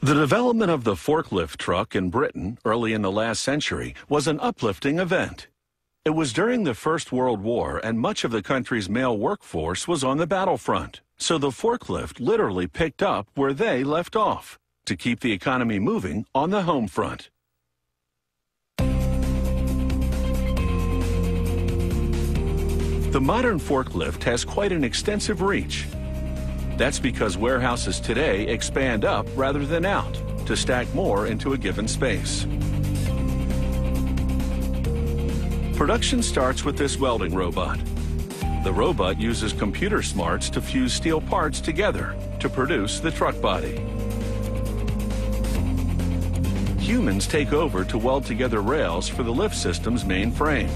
The development of the forklift truck in Britain early in the last century was an uplifting event. It was during the First World War, and much of the country's male workforce was on the battlefront. So the forklift literally picked up where they left off to keep the economy moving on the home front. The modern forklift has quite an extensive reach. That's because warehouses today expand up rather than out to stack more into a given space. Production starts with this welding robot. The robot uses computer smarts to fuse steel parts together to produce the truck body. Humans take over to weld together rails for the lift system's main frame.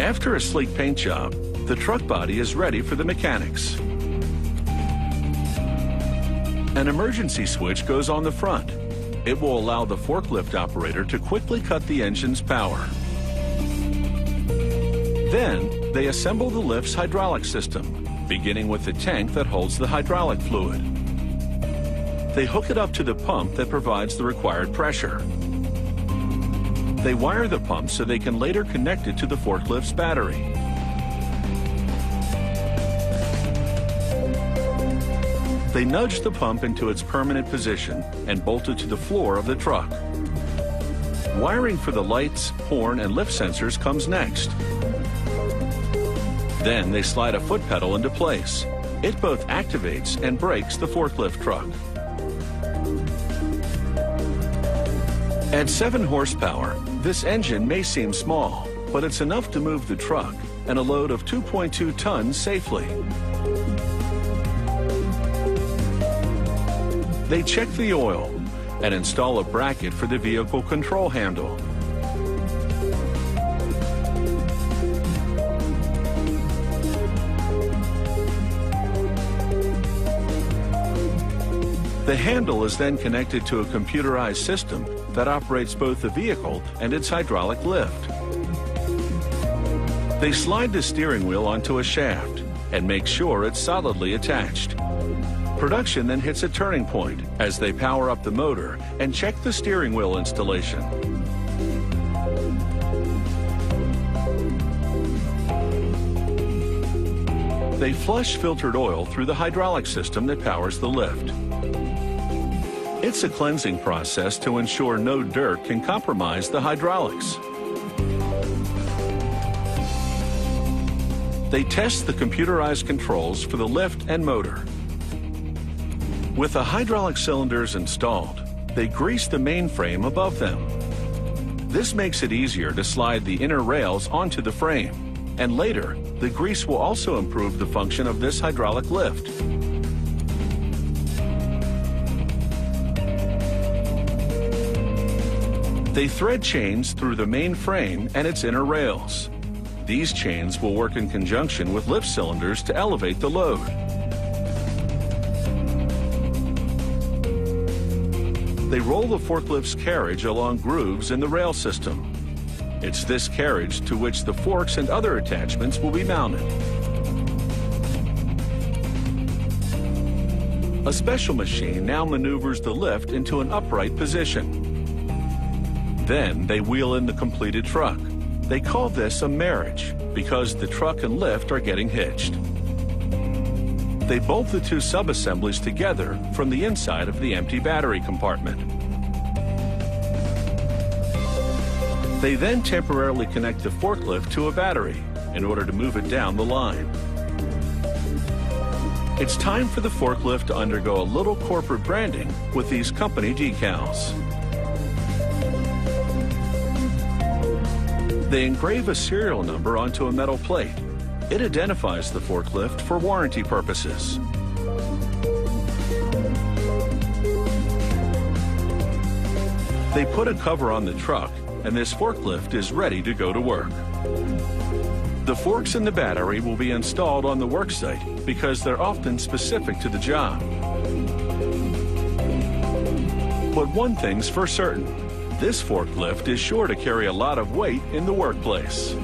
After a sleek paint job, the truck body is ready for the mechanics. An emergency switch goes on the front. It will allow the forklift operator to quickly cut the engine's power. Then, they assemble the lift's hydraulic system, beginning with the tank that holds the hydraulic fluid. They hook it up to the pump that provides the required pressure. They wire the pump so they can later connect it to the forklift's battery. They nudge the pump into its permanent position and bolt it to the floor of the truck. Wiring for the lights, horn, and lift sensors comes next. Then they slide a foot pedal into place. It both activates and brakes the forklift truck. At 7 horsepower, this engine may seem small, but it's enough to move the truck and a load of 2.2 tons safely. They check the oil and install a bracket for the vehicle control handle. The handle is then connected to a computerized system that operates both the vehicle and its hydraulic lift. They slide the steering wheel onto a shaft and make sure it's solidly attached. Production then hits a turning point as they power up the motor and check the steering wheel installation. They flush filtered oil through the hydraulic system that powers the lift. It's a cleansing process to ensure no dirt can compromise the hydraulics. They test the computerized controls for the lift and motor. With the hydraulic cylinders installed, they grease the mainframe above them. This makes it easier to slide the inner rails onto the frame, and later, the grease will also improve the function of this hydraulic lift. They thread chains through the main frame and its inner rails. These chains will work in conjunction with lift cylinders to elevate the load. They roll the forklift's carriage along grooves in the rail system. It's this carriage to which the forks and other attachments will be mounted. A special machine now maneuvers the lift into an upright position. Then they wheel in the completed truck. They call this a marriage because the truck and lift are getting hitched. They bolt the two sub-assemblies together from the inside of the empty battery compartment. They then temporarily connect the forklift to a battery in order to move it down the line. It's time for the forklift to undergo a little corporate branding with these company decals. They engrave a serial number onto a metal plate. It identifies the forklift for warranty purposes. They put a cover on the truck, and this forklift is ready to go to work. The forks and the battery will be installed on the worksite because they're often specific to the job. But one thing's for certain. This forklift is sure to carry a lot of weight in the workplace.